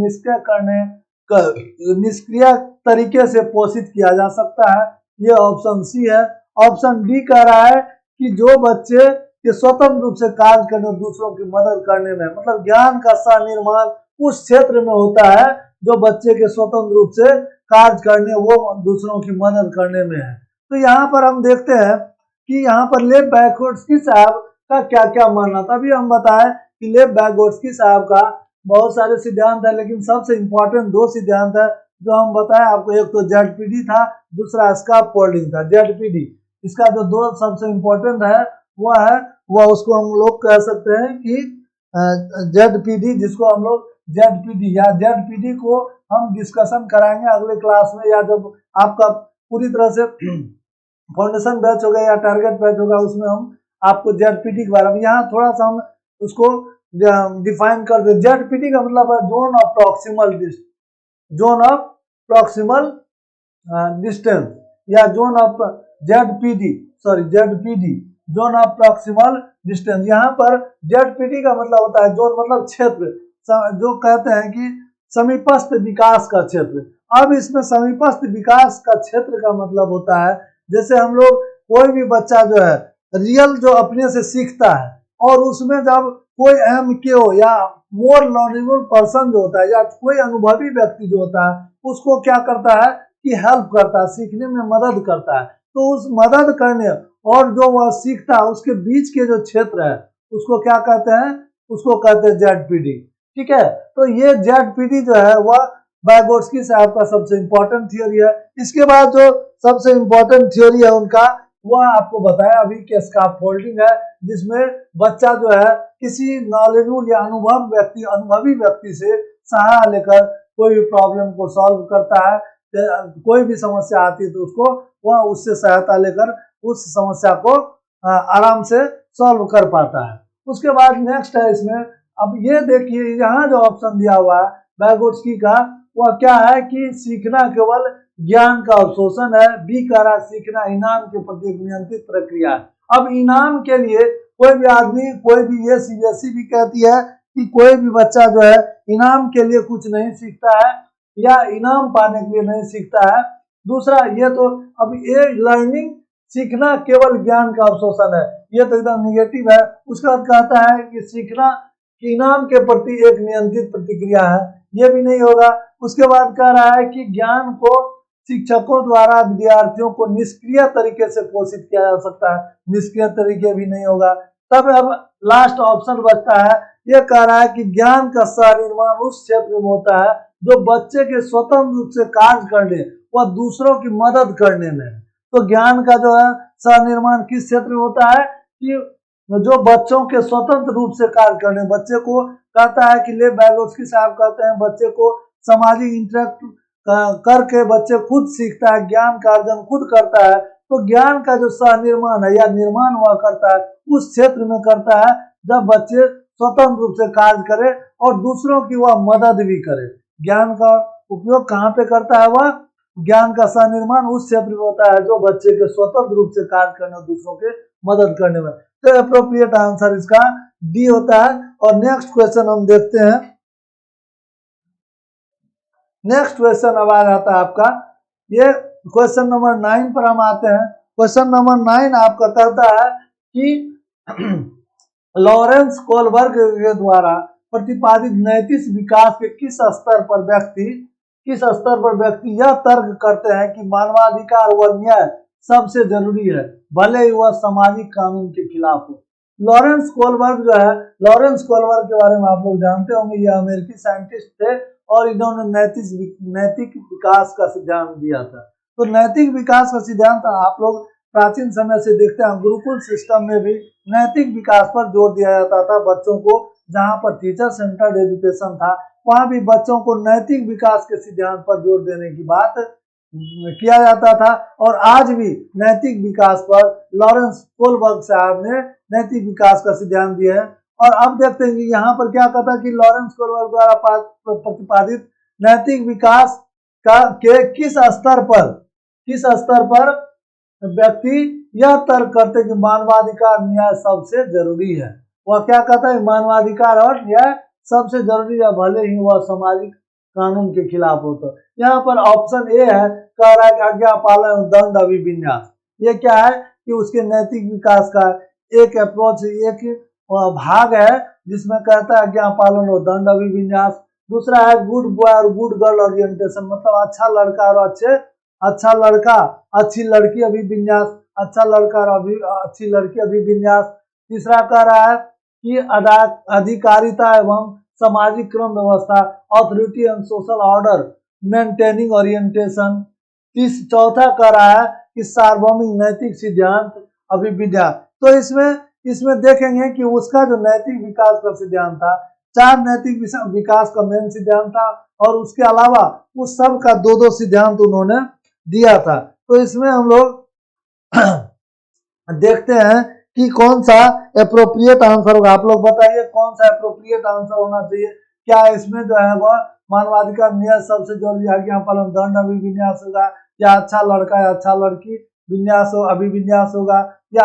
निष्क्रिय तरीके से पोषित किया जा सकता है, ये ऑप्शन सी है। ऑप्शन डी कह रहा है कि जो बच्चे के स्वतंत्र रूप से कार्य करने और दूसरों की मदद करने में, मतलब ज्ञान का सह निर्माण उस क्षेत्र में होता है जो बच्चे के स्वतंत्र रूप से कार्य करने, वो दूसरों की मदद करने में है। तो यहाँ पर हम देखते हैं कि यहाँ पर लेव वाइगोत्स्की साहब का क्या क्या मानना था। अभी हम बताएं कि लेव वाइगोत्स्की साहब का बहुत सारे सिद्धांत है, लेकिन सबसे इंपॉर्टेंट दो सिद्धांत है जो हम बताएं आपको। एक तो जेडपीडी था, दूसरा स्कैफोल्डिंग था। जेडपीडी इसका जो दो सबसे इंपॉर्टेंट है वह उसको हम लोग कह सकते हैं कि जेडपीडी, जिसको हम लोग जेडपीडी या जेडपीडी को हम डिस्कशन कराएंगे अगले क्लास में, या जब आपका पूरी तरह से फाउंडेशन बैच होगा या टारगेट बैच होगा उसमें हम आपको जेडपीडी के बारे में, यहाँ थोड़ा सा हम उसको डिफाइन कर दे। जेडपीडी का मतलब है जोन ऑफ प्रॉक्सिमल डिस्टेंस, या zone of ZPD zone of proximal distance. यहाँ पर जेडपीडी का मतलब होता है जोन, मतलब क्षेत्र, जो कहते हैं कि समीपस्थ विकास का क्षेत्र। अब इसमें समीपस्थ विकास का क्षेत्र का मतलब होता है, जैसे हम लोग कोई भी बच्चा जो है रियल जो अपने से सीखता है, और उसमें जब कोई MKO या मोर लर्नेबल पर्सन जो होता है, या कोई अनुभवी व्यक्ति जो होता है, उसको क्या करता है कि हेल्प करता है, सीखने में मदद करता है। तो उस मदद करने और जो वह सीखता है उसके बीच के जो क्षेत्र है उसको क्या कहते हैं? उसको कहते हैं जेडपीडी। ठीक है, तो ये जेडपीडी जो है वह वाइगोत्स्की साहब का सबसे इंपॉर्टेंट थियोरी है। इसके बाद जो सबसे इंपॉर्टेंट थियोरी है उनका, वह आपको बताया अभी कि स्कैफोल्डिंग है, जिसमें बच्चा जो है किसी नॉलेजेबल या अनुभवी व्यक्ति से सहारा लेकर कोई भी प्रॉब्लम को सॉल्व करता है। कोई भी समस्या आती है तो उसको वह उससे सहायता लेकर उस समस्या को आराम से सॉल्व कर पाता है। उसके बाद नेक्स्ट है इसमें, अब ये देखिए यहाँ जो ऑप्शन दिया हुआ है वाइगोत्स्की का, वह क्या है कि सीखना केवल ज्ञान का अवशोषण है। बी कह रहा है सीखना इनाम के प्रति एक नियंत्रित प्रक्रिया है। अब इनाम के लिए कोई भी आदमी, कोई भी, ये CBSE भी कहती है कि कोई भी बच्चा जो है इनाम के लिए कुछ नहीं सीखता है, या इनाम पाने के लिए नहीं सीखता है। दूसरा ये तो, अब ये लर्निंग, सीखना केवल ज्ञान का अवशोषण है, ये तो एकदम निगेटिव है। उसके बाद कहता है कि सीखना कि इनाम के प्रति एक नियंत्रित प्रतिक्रिया है, ये भी नहीं होगा। उसके बाद कह रहा है कि ज्ञान को शिक्षकों द्वारा विद्यार्थियों को निष्क्रिय तरीके से पोषित किया जा सकता है, निष्क्रिय तरीके भी नहीं होगा। तब अब लास्ट ऑप्शन बचता है, ये कह रहा है कि ज्ञान का सह निर्माण उस क्षेत्र में होता है जो बच्चे के स्वतंत्र रूप से कार्य करने व दूसरों की मदद करने में। तो ज्ञान का जो है सह निर्माण किस क्षेत्र में होता है कि जो बच्चों के स्वतंत्र रूप से कार्य करने, बच्चे को कहता है कि लेव वाइगोत्स्की साहब कहते हैं बच्चे को सामाजिक इंटरेक्ट करके बच्चे खुद सीखता है, ज्ञान का अर्जन खुद करता है, तो ज्ञान का जो सह-निर्माण है या निर्माण हुआ करता है उस क्षेत्र में करता है जब बच्चे स्वतंत्र रूप से कार्य करे और दूसरों की वह मदद भी करे। ज्ञान का उपयोग कहाँ पे करता है? वह ज्ञान का सह-निर्माण उस क्षेत्र में होता है जो बच्चे के स्वतंत्र रूप से कार्य करने और दूसरों के मदद करने में। तो एप्रोप्रिएट आंसर इसका डी होता है। और नेक्स्ट क्वेश्चन हम देखते हैं। नेक्स्ट क्वेश्चन अब आ जाता है आपका, ये क्वेश्चन नंबर 9 पर हम आते हैं। क्वेश्चन नंबर 9 आपका कहता है कि लॉरेंस कोलबर्ग के द्वारा प्रतिपादित नैतिक विकास के किस स्तर पर व्यक्ति यह तर्क करते हैं कि मानवाधिकार व न्याय सबसे जरूरी है, भले ही वह सामाजिक कानून के खिलाफ हो। लॉरेंस कोलबर्ग जो है, लॉरेंस कोलबर्ग के बारे में आप लोग जानते होंगे, ये अमेरिकी साइंटिस्ट थे और इन्होंने नैतिक विकास का सिद्धांत दिया था। तो नैतिक विकास का सिद्धांत आप लोग प्राचीन समय से देखते हैं, गुरुकुल सिस्टम में भी नैतिक विकास पर जोर दिया जाता था बच्चों को। जहां पर टीचर सेंटर्ड एजुकेशन था वहां भी बच्चों को नैतिक विकास के सिद्धांत पर जोर देने की बात किया जाता था। और आज भी नैतिक विकास पर लॉरेंस कोलबर्ग साहब ने नैतिक विकास का सिद्धांत दिया है। और अब देखते हैं कि यहाँ पर क्या कहता है कि लॉरेंस कोलबर्ग द्वारा प्रतिपादित नैतिक विकास के किस स्तर पर व्यक्ति यह तर्क करते कि मानवाधिकार न्याय सबसे जरूरी है। वह क्या कहता है? मानवाधिकार और न्याय सबसे जरूरी है, भले ही वह सामाजिक कानून के खिलाफ हो। तो यहाँ पर ऑप्शन ए है, कह रहा है कि आज्ञा पालन दंड अभिविन्यास। ये क्या है कि उसके नैतिक विकास का एक अप्रोच, एक भाग है जिसमें कहता है आज्ञा पालन और दंड अभिविन्यास। दूसरा है गुड बॉय और गुड गर्ल ओरिएंटेशन, मतलब अच्छा लड़का और अच्छा लड़का अच्छी लड़की अभिविन्यास, अच्छा लड़का और अच्छी लड़की अभिविन्यास। तीसरा कह रहा है कि अधिकारिता एवं सामाजिक क्रम व्यवस्था, authority and social order maintaining orientation. चौथा कह रहा है कि सार्वभौमिक नैतिक सिद्धांत अभिविन्यास। तो इसमें देखेंगे कि उसका जो नैतिक विकास का सिद्धांत था, 4 नैतिक विकास का मेन सिद्धांत था और उसके अलावा उस सब का 2-2 सिद्धांत उन्होंने दिया था। तो इसमें हम लोग देखते हैं कि कौन सा एप्रोप्रिएट आंसर होगा। आप लोग बताइए कौन सा एप्रोप्रिएट आंसर होना चाहिए। क्या इसमें जो है वह मानवाधिकार न्याय सबसे जरूरी आज्ञा पालन दंड अभिविन्यास होगा, या अच्छा लड़का या अच्छा लड़की विन्यास हो अभिविन्यास होगा, या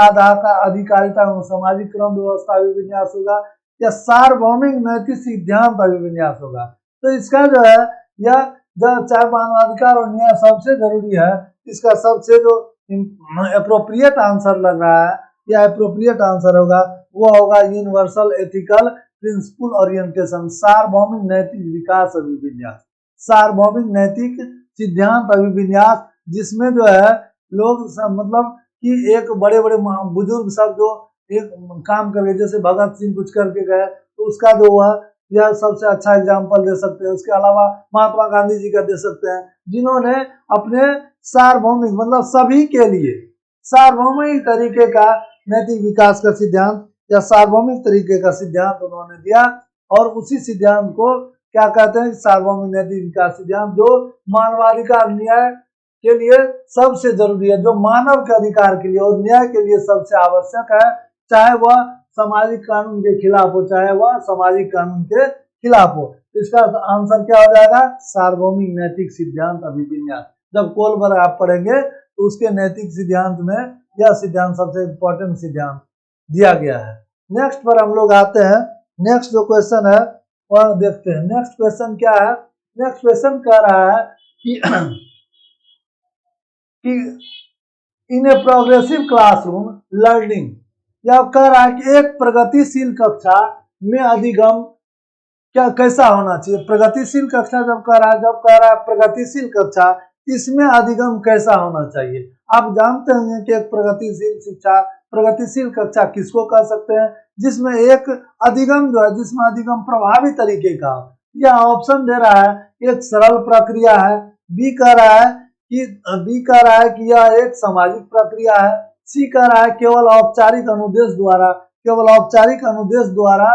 अधिकारिता एवं सामाजिक क्रम व्यवस्था अभिविन्यास होगा, या सार्वभौमिक नैतिक सिद्धांत अभिविन्यास होगा। तो इसका जो है यह चाहे मानवाधिकार और न्याय सबसे जरूरी है, इसका सबसे जो एप्रोप्रिएट आंसर लग रहा है या एप्रोप्रिएट आंसर होगा वो होगा यूनिवर्सल एथिकल प्रिंसिपल ओरिएंटेशन, सार्वभौमिक नैतिक विकास अभिविन्यास, सार्वभौमिक नैतिक सिद्धांत अभिविन्यास। जिसमें जो है लोग मतलब कि एक बड़े बुजुर्ग सब जो एक काम कर गए, जैसे भगत सिंह कुछ करके गए तो उसका जो वह यह सबसे अच्छा एग्जाम्पल दे सकते हैं। उसके अलावा महात्मा गांधी जी का दे सकते हैं, जिन्होंने अपने सार्वभौमिक मतलब सभी के लिए सार्वभौमिक तरीके का नैतिक विकास का सिद्धांत या सार्वभौमिक तरीके का सिद्धांत उन्होंने दिया। और उसी सिद्धांत को क्या कहते हैं? सार्वभौमिक नैतिक विकास सिद्धांत, जो मानवाधिकार न्याय के लिए सबसे जरूरी है, जो मानव के अधिकार के लिए और न्याय के लिए सबसे आवश्यक है, चाहे वह सामाजिक कानून के खिलाफ हो चाहे वह सामाजिक कानून के खिलाफ हो। इसका आंसर क्या हो जाएगा? सार्वभौमिक नैतिक सिद्धांत अभिविन्यास। जब कोलबर्ग आप पढ़ेंगे तो उसके नैतिक सिद्धांत में यह सिद्धांत सबसे इम्पोर्टेंट सिद्धांत दिया गया है। नेक्स्ट पर हम लोग आते हैं। नेक्स्ट जो क्वेश्चन है वह देखते हैं। नेक्स्ट क्वेश्चन क्या है? नेक्स्ट क्वेश्चन कह रहा है कि इन ए प्रोग्रेसिव क्लासरूम लर्निंग, या कह रहा है कि एक प्रगतिशील कक्षा में अधिगम क्या कैसा होना चाहिए। प्रगतिशील कक्षा जब कह रहा है प्रगतिशील कक्षा, इसमें अधिगम कैसा होना चाहिए। आप जानते होंगे कि एक प्रगतिशील शिक्षा, प्रगतिशील कक्षा किसको कह सकते हैं? जिसमें एक अधिगम जो है, जिसमें अधिगम प्रभावी तरीके का। यह ऑप्शन दे रहा है एक सरल प्रक्रिया है, बी कह रहा है कि यह एक सामाजिक प्रक्रिया है, सी कह रहा है केवल औपचारिक अनुदेश द्वारा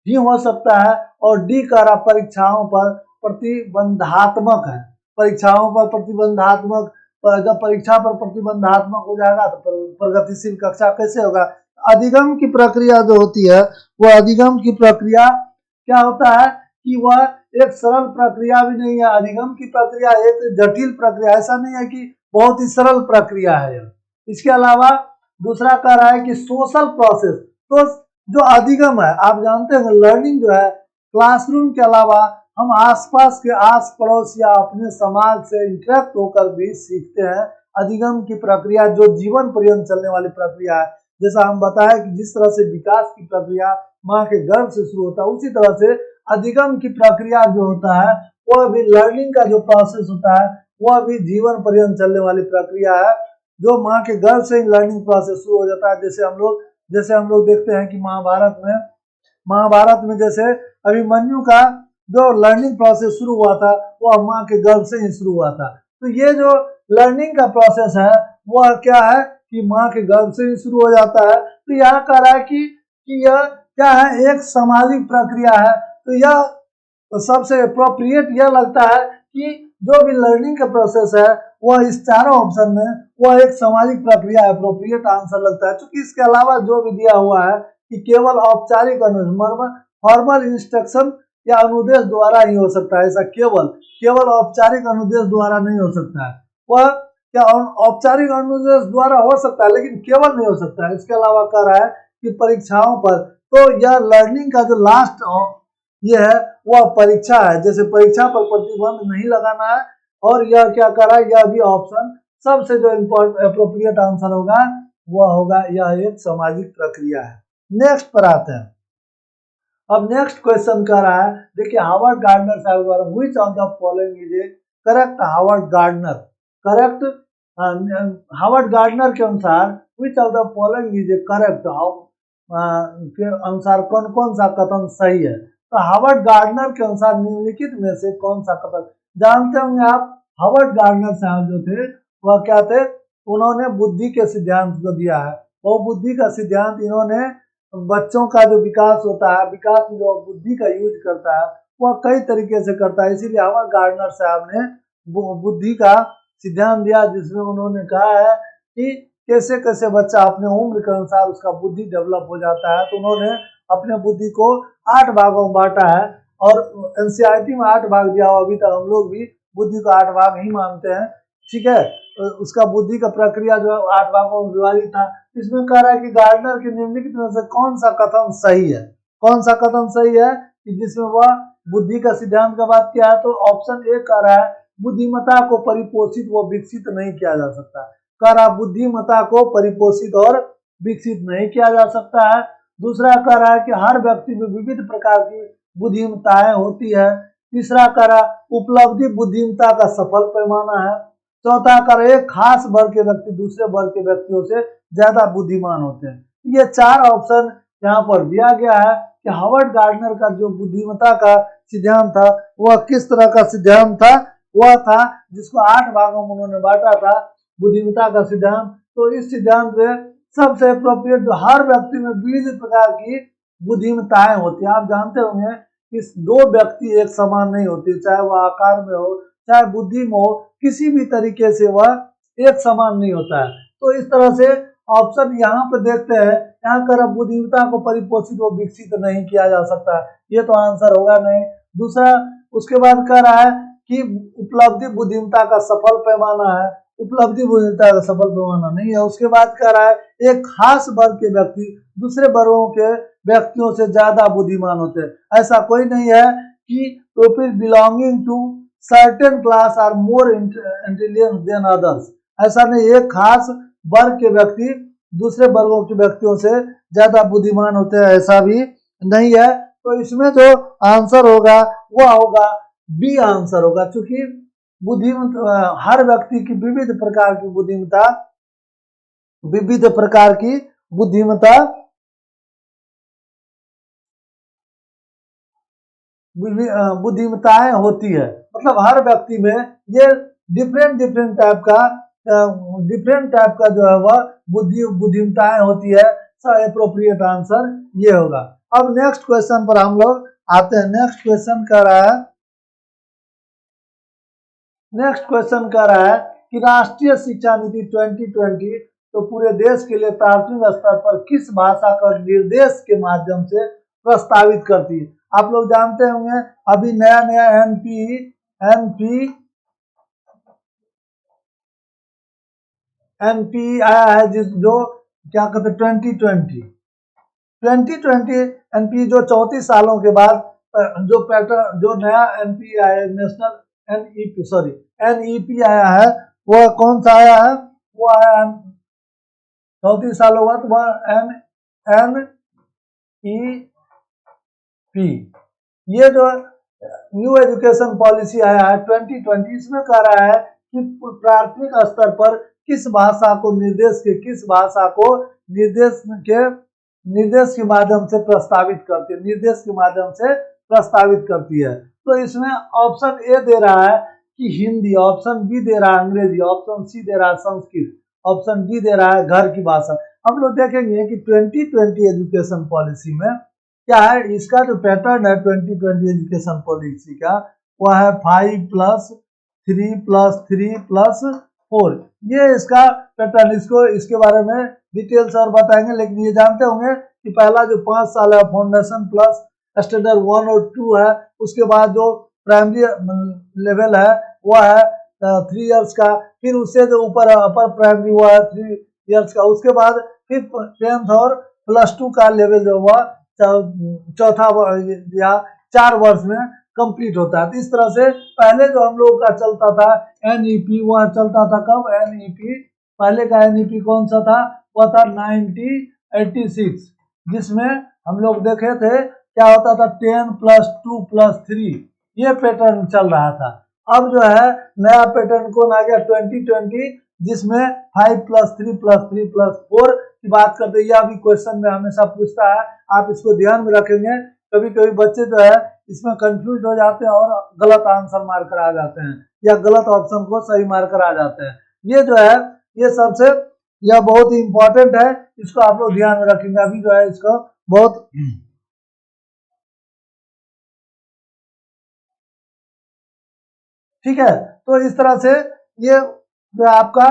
ही हो सकता है, और डी कह रहा परीक्षाओं पर प्रतिबंधात्मक है, परीक्षाओं पर प्रतिबंधात्मक जब परीक्षा पर प्रतिबंधात्मक हो जाएगा तो प्रगतिशील कक्षा कैसे होगा। अधिगम की प्रक्रिया जो होती है वह अधिगम की प्रक्रिया क्या होता है कि वह एक सरल प्रक्रिया भी नहीं है। अधिगम की प्रक्रिया एक जटिल प्रक्रिया, ऐसा नहीं है कि बहुत ही सरल प्रक्रिया है। इसके अलावा दूसरा कह रहा है कि सोशल प्रोसेस, तो जो अधिगम है आप जानते हैं लर्निंग जो है क्लासरूम के अलावा हम आसपास के आस पड़ोस या अपने समाज से इंटरेक्ट होकर भी सीखते हैं। अधिगम की प्रक्रिया जो जीवन पर्यंत चलने वाली प्रक्रिया है, जैसा हम बताया कि जिस तरह से विकास की प्रक्रिया माँ के गर्भ से शुरू होता है, उसी तरह से अधिगम की प्रक्रिया जो होता है वह भी लर्निंग का जो प्रोसेस होता है वह भी जीवन पर्यंत चलने वाली प्रक्रिया है, जो माँ के गर्भ से ही लर्निंग प्रोसेस शुरू हो जाता है। जैसे हम लोग देखते हैं कि महाभारत में जैसे अभिमन्यु का जो लर्निंग प्रोसेस शुरू हुआ था वह माँ के गर्भ से ही शुरू हुआ था। तो ये जो लर्निंग का प्रोसेस है वह क्या है कि माँ के गर्भ से ही शुरू हो जाता है। तो यहाँ कह रहा है कि यह क्या है, एक सामाजिक प्रक्रिया है। तो यह सबसे अप्रोप्रिएट यह लगता है कि जो भी लर्निंग का प्रोसेस है वह इस चारों ऑप्शन में वह एक सामाजिक प्रक्रिया अप्रोप्रिएट आंसर लगता है। क्योंकि इसके अलावा जो भी दिया हुआ है कि केवल औपचारिक फॉर्मल इंस्ट्रक्शन या अनुदेश द्वारा ही हो सकता है, ऐसा केवल औपचारिक अनुदेश द्वारा नहीं हो सकता है। वह क्या औपचारिक अनुदेश द्वारा हो सकता है लेकिन केवल नहीं हो सकता है। इसके अलावा कह रहा है कि परीक्षाओं पर, तो यह लर्निंग का जो लास्ट ये है वह परीक्षा है। जैसे परीक्षा पर प्रतिबंध नहीं लगाना है। और यह क्या कर रहा है, यह भी ऑप्शन सबसे जो अप्रोप्रिएट आंसर होगा वह होगा यह एक सामाजिक प्रक्रिया है। नेक्स्ट पर आते हैं। अब नेक्स्ट क्वेश्चन कर रहा है, देखिए हावर्ड गार्डनर साहब द्वारा which of the following is a correct Howard Gardner. Correct Howard Gardner के अनुसार which of the following is a correct, के अनुसार कौन कौन सा कथन सही है। तो हावर्ड गार्डनर के अनुसार निम्नलिखित में से कौन सा कथन, जानते होंगे आप हावर्ड गार्डनर साहब जो थे वह क्या थे, उन्होंने बुद्धि के सिद्धांत को दिया है। वो बुद्धि का सिद्धांत इन्होंने बच्चों का जो विकास होता है, विकास में जो बुद्धि का यूज करता है वह कई तरीके से करता है। इसीलिए हावर्ड गार्डनर साहब ने बुद्धि का सिद्धांत दिया, जिसमें उन्होंने कहा है कि कैसे कैसे बच्चा अपने उम्र के अनुसार उसका बुद्धि डेवलप हो जाता है। तो उन्होंने अपने बुद्धि को 8 भागों में बांटा है और एनसीईआरटी में 8 भाग दिया हुआ। अभी तक हम लोग भी बुद्धि को 8 भाग ही मानते हैं, ठीक है। उसका बुद्धि का प्रक्रिया जो 8 भागों में विभाजित था। इसमें कह रहा है कि गार्डनर के निम्नलिखित में से कौन सा कथन सही है, कौन सा कथन सही है कि जिसमें वह बुद्धि का सिद्धांत का बात किया है। तो ऑप्शन ए कह रहा है बुद्धिमत्ता को परिपोषित व विकसित नहीं किया जा सकता। कह रहा बुद्धिमत्ता को परिपोषित और विकसित नहीं किया जा सकता है। दूसरा कह रहा है कि हर व्यक्ति में विविध प्रकार की बुद्धिमत्ताएं होती है। तीसरा कह रहा उपलब्धि बुद्धिमत्ता का सफल पैमाना है। चौथा कह रहा एक खास वर्ग के व्यक्ति दूसरे वर्ग के व्यक्तियों से ज्यादा बुद्धिमान होते हैं। ये 4 ऑप्शन यहाँ पर दिया गया है कि हावर्ड गार्डनर का जो बुद्धिमत्ता का सिद्धांत था वह किस तरह का सिद्धांत था। वह था जिसको 8 भागों में उन्होंने बांटा था बुद्धिमत्ता का सिद्धांत। तो इस सिद्धांत में सबसे अप्रोप्रिएट जो हर व्यक्ति में विविध प्रकार की बुद्धिमत्ताएं होती है। आप जानते होंगे कि 2 व्यक्ति एक समान नहीं होती, चाहे वह आकार में हो चाहे बुद्धि में हो, किसी भी तरीके से वह एक समान नहीं होता है। तो इस तरह से ऑप्शन यहाँ पे देखते हैं, यहाँ कर बुद्धिमत्ता को परिपोषित व विकसित नहीं किया जा सकता, ये तो आंसर होगा नहीं। दूसरा उसके बाद कह रहा है कि उपलब्धि बुद्धिमत्ता का सफल पैमाना है, उपलब्धि बुद्धिमत्ता का सफल पैमाना नहीं है। उसके बाद कह रहा है एक खास वर्ग के व्यक्ति दूसरे वर्गों के व्यक्तियों से ज्यादा बुद्धिमान होते हैं। ऐसा कोई नहीं है कि people belonging to certain class are more intelligent than others, ऐसा नहीं। एक खास वर्ग के व्यक्ति दूसरे वर्गों के व्यक्तियों से ज्यादा बुद्धिमान होते हैं, ऐसा भी नहीं है। तो इसमें जो आंसर होगा वह होगा बी आंसर होगा, क्योंकि बुद्धिमत्ता हर व्यक्ति की विविध प्रकार की बुद्धिमत्ताएं होती है। मतलब हर व्यक्ति में ये डिफरेंट टाइप का जो है वह बुद्धिमत्ताएं होती है। सो एप्रोप्रिएट आंसर ये होगा। अब नेक्स्ट क्वेश्चन पर हम लोग आते हैं। नेक्स्ट क्वेश्चन कह रहा है कि राष्ट्रीय शिक्षा नीति 2020 तो पूरे देश के लिए प्राथमिक स्तर पर किस भाषा का निर्देश के माध्यम से प्रस्तावित करती है। आप लोग जानते होंगे अभी नया नया एनपी आया है, जो क्या कहते हैं 2020 एनपी जो 34 सालों के बाद जो पैटर्न जो नया एनपी आया नेशनल एनईपी आया है, वह कौन सा आया है? वो आया 34 सालों बाद वह एनईपी। ये जो न्यू एजुकेशन पॉलिसी आया है 2020, इसमें कह रहा है कि प्राथमिक स्तर पर किस भाषा को निर्देश के माध्यम से प्रस्तावित करती है। तो इसमें ऑप्शन ए दे रहा है कि हिंदी, ऑप्शन बी दे रहा है अंग्रेजी, ऑप्शन सी दे रहा है संस्कृत, ऑप्शन डी दे रहा है घर की भाषा। हम लोग देखेंगे कि 2020 एजुकेशन पॉलिसी में क्या है, इसका जो पैटर्न है 2020 एजुकेशन पॉलिसी का, वह है 5+3+3+4। ये इसका पैटर्न, इसके बारे में डिटेल्स और बताएंगे, लेकिन ये जानते होंगे कि पहला जो 5 साल है फाउंडेशन प्लस स्टैंडर्ड 1 और 2 है, उसके बाद जो प्राइमरी लेवल है वह है 3 इयर्स का, फिर उससे जो ऊपर अपर प्राइमरी हुआ है 3 इयर्स का, उसके बाद फिर 10th और +2 का लेवल जो हुआ चौथा या 4 वर्ष में कंप्लीट होता है। तो इस तरह से पहले जो हम लोग का चलता था एनईपी, वह चलता था कब? एनईपी पहले का एनईपी कौन सा था? वह था 1986, जिसमें हम लोग देखे थे क्या होता था 10+2+3, ये पैटर्न चल रहा था। अब जो है नया पैटर्न कौन आ गया 2020, जिसमें 5+3+3+4 की बात करते हैं। यह भी क्वेश्चन में हमेशा पूछता है, आप इसको ध्यान में रखेंगे। कभी कभी बच्चे जो है इसमें कंफ्यूज हो जाते हैं और गलत आंसर मारकर आ जाते हैं या गलत ऑप्शन को सही मारकर आ जाते हैं। ये जो है ये सबसे यह बहुत ही इंपॉर्टेंट है, इसको आप लोग ध्यान में रखेंगे। अभी जो है इसको बहुत ठीक है। तो इस तरह से ये जो आपका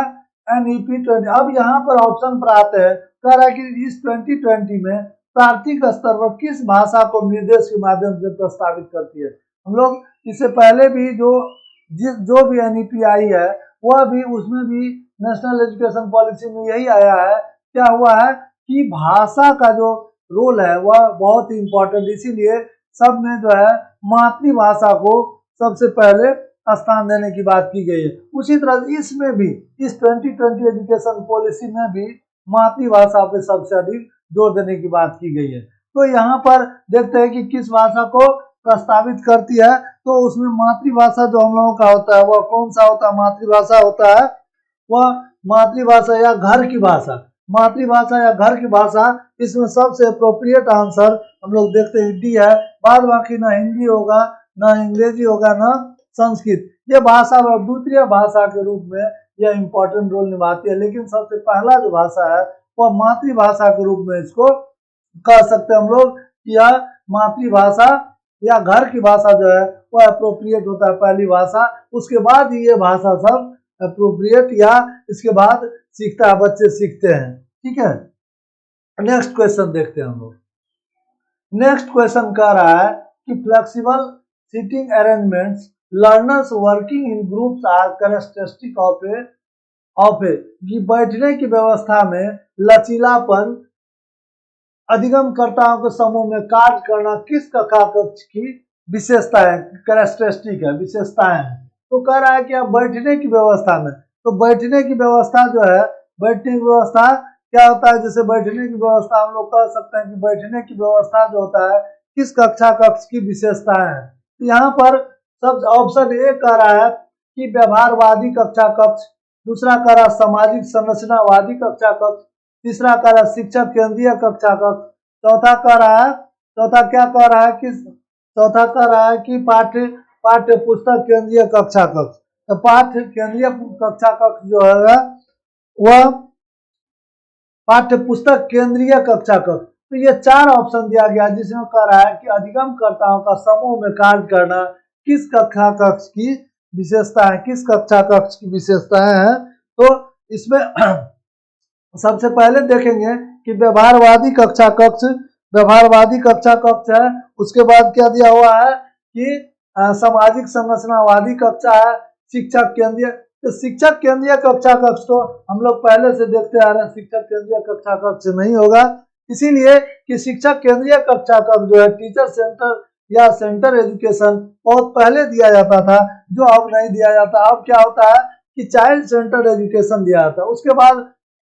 एनईपी 20। अब यहाँ पर ऑप्शन पर आते हैं, कह रहा है कि इस 2020 में प्राथमिक स्तर पर किस भाषा को निर्देश के माध्यम से प्रस्तावित करती है। हम लोग इससे पहले भी जो भी एनईपी आई है, वह भी उसमें भी नेशनल एजुकेशन पॉलिसी में यही आया है। क्या हुआ है कि भाषा का जो रोल है वह बहुत ही इंपॉर्टेंट, इसीलिए सब में जो है मातृभाषा को सबसे पहले स्थान देने की बात की गई है। उसी तरह इसमें भी इस 2020 एजुकेशन पॉलिसी में भी मातृभाषा पे सबसे अधिक जोर देने की बात की गई है। तो यहाँ पर देखते हैं कि किस भाषा को प्रस्तावित करती है। तो उसमें मातृभाषा जो हम लोगों का होता है वह कौन सा होता है? मातृभाषा होता है वह मातृभाषा या घर की भाषा। मातृभाषा या घर की भाषा, इसमें सबसे अप्रोप्रिएट आंसर हम लोग देखते हैं डी है। बाद बाकी ना हिंदी होगा, ना अंग्रेजी होगा, ना संस्कृत। ये भाषा द्वितीय भाषा के रूप में यह इंपॉर्टेंट रोल निभाती है, लेकिन सबसे पहला जो भाषा है वह मातृभाषा के रूप में इसको कह सकते हैं हम लोग। यह मातृभाषा या घर की भाषा जो है वह अप्रोप्रिएट होता है पहली भाषा, उसके बाद ही ये भाषा सब अप्रोप्रिएट या इसके बाद सीखता है, बच्चे सीखते हैं। ठीक है, नेक्स्ट क्वेश्चन देखते हैं हम लोग। नेक्स्ट क्वेश्चन कह रहा है कि flexible seating arrangements learners working in groups are characteristic of A कि बैठने की व्यवस्था में लचीलापन अधिगमकर्ताओं के समूह में कार्य करना किस कक्षा कक्ष की विशेषता है? कैरेक्टरिस्टिक है, विशेषताएं हैं। तो कह रहा है कि अब बैठने की व्यवस्था में, तो बैठने की व्यवस्था जो है, बैठने की व्यवस्था क्या होता है? जैसे बैठने की व्यवस्था हम लोग कह सकते हैं कि बैठने की व्यवस्था जो होता है किस कक्षा कक्ष की विशेषताएं हैं। तो यहाँ पर सब ऑप्शन ए कह रहा है कि व्यवहारवादी कक्षा कक्ष, दूसरा कह रहा है सामाजिक संरचनावादी कक्षा कक्ष, तीसरा कह रहा है शिक्षक केंद्रीय कक्षा कक्ष, चौथा कह रहा है कि पाठ्य पुस्तक केंद्रीय कक्षा कक्ष। तो पाठ्य केंद्रीय कक्षा कक्ष जो है वह पाठ्य पुस्तक केंद्रीय कक्षा कक्ष। तो ये 4 ऑप्शन दिया गया, जिसमें कह रहा है कि अधिगमकर्ताओं का समूह में कार्य करना किस कक्षा कक्ष की विशेषताएं, किस कक्षा कक्ष की विशेषताएं हैं। तो इसमें सबसे पहले देखेंगे कि व्यवहारवादी कक्षा कक्ष, व्यवहारवादी कक्षा कक्ष है। उसके बाद क्या दिया हुआ है कि सामाजिक संरचनावादी कक्षा है, शिक्षक केंद्रीय। तो शिक्षक केंद्रीय कक्षा कक्ष तो हम लोग पहले से देखते आ रहे हैं, शिक्षक केंद्रीय कक्षा कक्ष नहीं होगा, इसीलिए कि शिक्षक केंद्रीय कक्षा कक्ष जो है टीचर सेंटर या सेंटर एजुकेशन बहुत पहले दिया जाता था, जो अब नहीं दिया जाता। अब क्या होता है कि चाइल्ड सेंटर एजुकेशन दिया जाता है। उसके बाद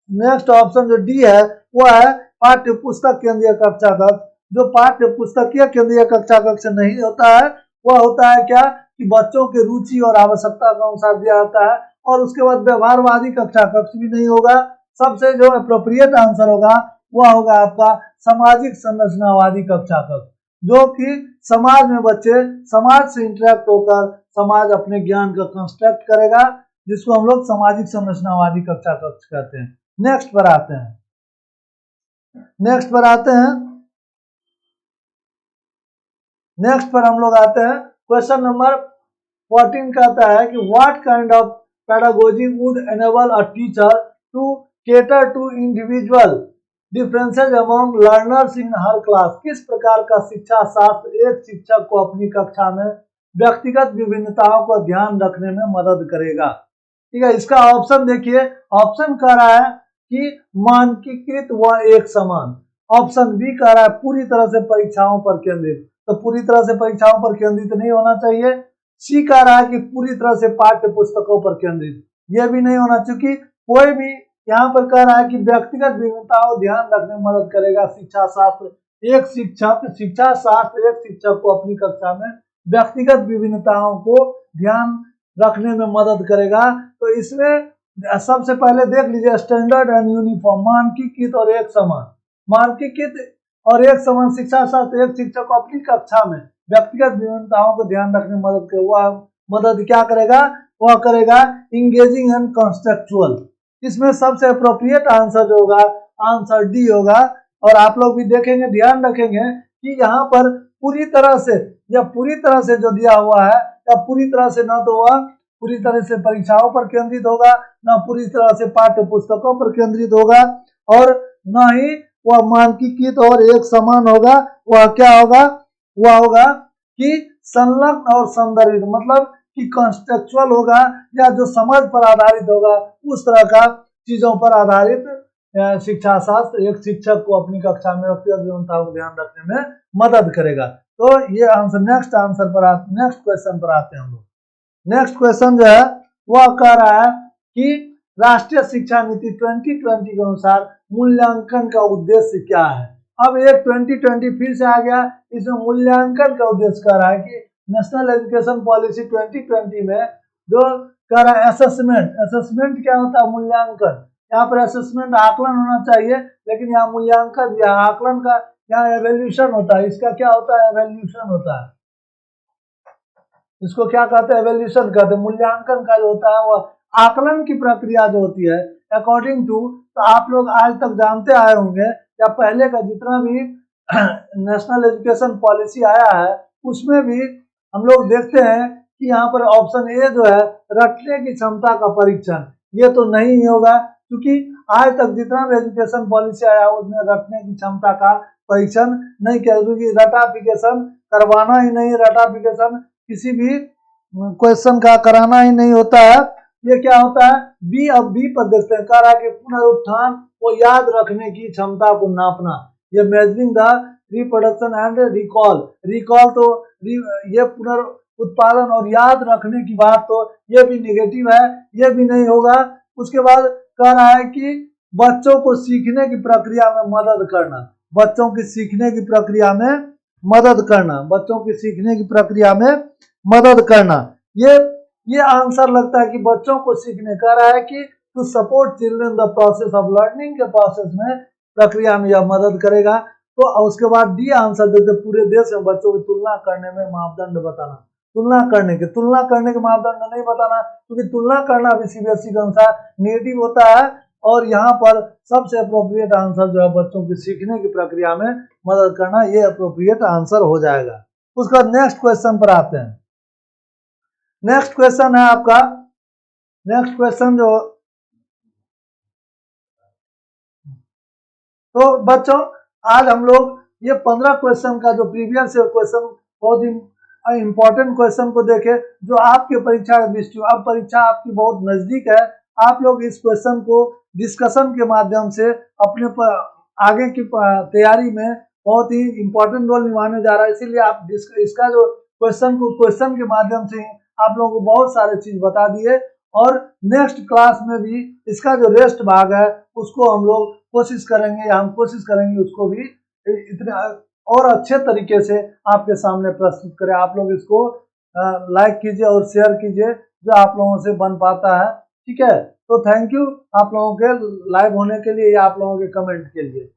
नेक्स्ट ऑप्शन जो डी है वो है पाठ्य पुस्तक केंद्रीय कक्षा कक्ष। जो पाठ्य पुस्तकीय केंद्रीय कक्षा कक्ष नहीं होता है वह होता है क्या कि बच्चों के रुचि और आवश्यकता के अनुसार दिया जाता है। और उसके बाद व्यवहारवादी कक्षा कक्ष भी नहीं होगा। सबसे जो अप्रोप्रिएट आंसर होगा वह होगा आपका सामाजिक संरचनावादी कक्षा कक्ष, जो कि समाज में बच्चे समाज से इंटरेक्ट होकर समाज अपने ज्ञान का कंस्ट्रक्ट करेगा, जिसको हम लोग सामाजिक संरचनावादी कक्षा कक्ष कहते हैं। नेक्स्ट पर आते हैं, नेक्स्ट पर आते हैं, नेक्स्ट पर हम लोग आते हैं। क्वेश्चन नंबर 14 कहता है कि what kind of pedagogy would enable a teacher to cater to individual differences among learners in her class. किस प्रकार का शिक्षा शास्त्र एक शिक्षक को अपनी कक्षा में व्यक्तिगत विभिन्नताओं को ध्यान रखने में मदद करेगा। ठीक है, इसका ऑप्शन देखिए। ऑप्शन कह रहा है कि मानकीकृत व एक समान। ऑप्शन बी कह रहा है पूरी तरह से परीक्षाओं पर केंद्रित, तो पूरी तरह से परीक्षाओं पर केंद्रित नहीं होना चाहिए। सी कह रहा है कि पूरी तरह से पाठ्य पुस्तकों पर केंद्रित, यह भी नहीं होना, क्योंकि कोई भी यहाँ पर कह रहा है कि व्यक्तिगत विभिन्नताओं ध्यान रखने में मदद करेगा शिक्षा शास्त्र। एक शिक्षक, शिक्षा शास्त्र एक शिक्षक को अपनी कक्षा में व्यक्तिगत विभिन्नताओं को ध्यान रखने में मदद करेगा। तो इसमें सबसे पहले देख लीजिए स्टैंडर्ड एंड यूनिफॉर्म, मानकीकृत और एक समान। मानकीकृत और एक समान शिक्षा शास्त्र एक शिक्षक को अपनी कक्षा में व्यक्तिगत विभिन्नताओं को ध्यान रखने में मदद करेगा। वह मदद क्या करेगा, वह करेगा इंगेजिंग एंड कंस्ट्रक्चुअल। इसमें सबसे अप्रोप्रिएट आंसर जो होगा आंसर डी होगा। और आप लोग भी देखेंगे, ध्यान रखेंगे कि यहाँ पर पूरी तरह से या पूरी तरह से जो दिया हुआ है, या पूरी तरह से ना तो वह पूरी तरह से परीक्षाओं पर केंद्रित होगा, ना पूरी तरह से पाठ्य पुस्तकों पर केंद्रित होगा, और ना ही वह मानकीकृत और एक समान होगा। वह क्या होगा, वह होगा कि संलग्न और संदर्भित, मतलब कि कॉन्टेक्चुअल होगा, या जो समझ पर आधारित होगा, उस तरह का चीजों पर आधारित शिक्षा शास्त्र एक शिक्षक को अपनी कक्षा में व्यक्तिगत विभिन्नताओं को ध्यान रखने में मदद करेगा। तो ये आंसर, नेक्स्ट आंसर पर नेक्स्ट क्वेश्चन पर आते हैं हम लोग। नेक्स्ट क्वेश्चन जो है वह कह रहा है कि राष्ट्रीय शिक्षा नीति 2020 के अनुसार मूल्यांकन का उद्देश्य क्या है। अब एक 2020 फिर से आ गया, इसमें मूल्यांकन का उद्देश्य कह रहा है कि नेशनल एजुकेशन पॉलिसी 2020 में जो कह रहा है असेसमेंट। असेसमेंट क्या होता है, मूल्यांकन। यहाँ पर असेसमेंट आकलन होना चाहिए, लेकिन यहाँ मूल्यांकन दिया, आकलन का यहाँ एवेल्यूशन होता है। इसका क्या होता है, एवेल्यूशन होता है। इसको क्या कहते हैं, एवेल्यूशन कहते हैं। मूल्यांकन का जो होता है वह आकलन की प्रक्रिया जो होती है अकॉर्डिंग टू, तो आप लोग आज तक जानते आए होंगे या पहले का जितना भी नेशनल एजुकेशन पॉलिसी आया है उसमें भी हम लोग देखते हैं कि यहाँ पर ऑप्शन ए जो है रटने की क्षमता का परीक्षण, ये तो नहीं होगा, क्योंकि आज तक जितना भी एजुकेशन पॉलिसी आया उसमें रटने की क्षमता का परीक्षण नहीं किया, क्योंकि रटाफिकेशन करवाना ही नहीं, रटाफिकेशन किसी भी क्वेश्चन का कराना ही नहीं होता है। ये क्या होता है, बी। अब बी पर देखते हैं, कह रहा है कि पुनरुत्थान को याद रखने की क्षमता को नापना, ये measuring the reproduction and recall. Recall तो ये पुनरुत्पादन और याद रखने की बात तो ये भी निगेटिव है, ये भी नहीं होगा। उसके बाद कह रहा है कि बच्चों को सीखने की प्रक्रिया में मदद करना, बच्चों की सीखने की प्रक्रिया में मदद करना, बच्चों की सीखने की प्रक्रिया में मदद करना। ये आंसर लगता है कि बच्चों को सीखने, कह रहा है कि to support children the process of learning के प्रोसेस में, प्रक्रिया में यह मदद करेगा। तो उसके बाद डी आंसर देते, पूरे देश में बच्चों की तुलना करने में मापदंड बताना। तुलना करने के मापदंड नहीं बताना, क्योंकि तुलना करना भी सीबीएसई के अनुसार नेगेटिव होता है। और यहाँ पर सबसे अप्रोप्रिएट आंसर जो है बच्चों की सीखने की प्रक्रिया में मदद करना, ये अप्रोप्रिएट आंसर हो जाएगा। उसका नेक्स्ट क्वेश्चन पर आते हैं। नेक्स्ट क्वेश्चन है आपका, नेक्स्ट क्वेश्चन जो, तो बच्चों आज हम लोग ये 15 क्वेश्चन का जो प्रीवियस क्वेश्चन, बहुत ही इंपॉर्टेंट क्वेश्चन को देखे जो आपके परीक्षा की दृष्टि, अब परीक्षा आपकी बहुत नजदीक है, आप लोग इस क्वेश्चन को डिस्कशन के माध्यम से अपने आगे की तैयारी में बहुत ही इंपॉर्टेंट रोल निभाने जा रहा है। इसीलिए आप इसका जो क्वेश्चन के माध्यम से आप लोगों को बहुत सारे चीज बता दिए, और नेक्स्ट क्लास में भी इसका जो रेस्ट भाग है उसको हम लोग कोशिश करेंगे, हम कोशिश करेंगे उसको भी इतने और अच्छे तरीके से आपके सामने प्रस्तुत करें। आप लोग इसको लाइक कीजिए और शेयर कीजिए जो आप लोगों से बन पाता है। ठीक है, तो थैंक यू आप लोगों के लाइव होने के लिए या आप लोगों के कमेंट के लिए।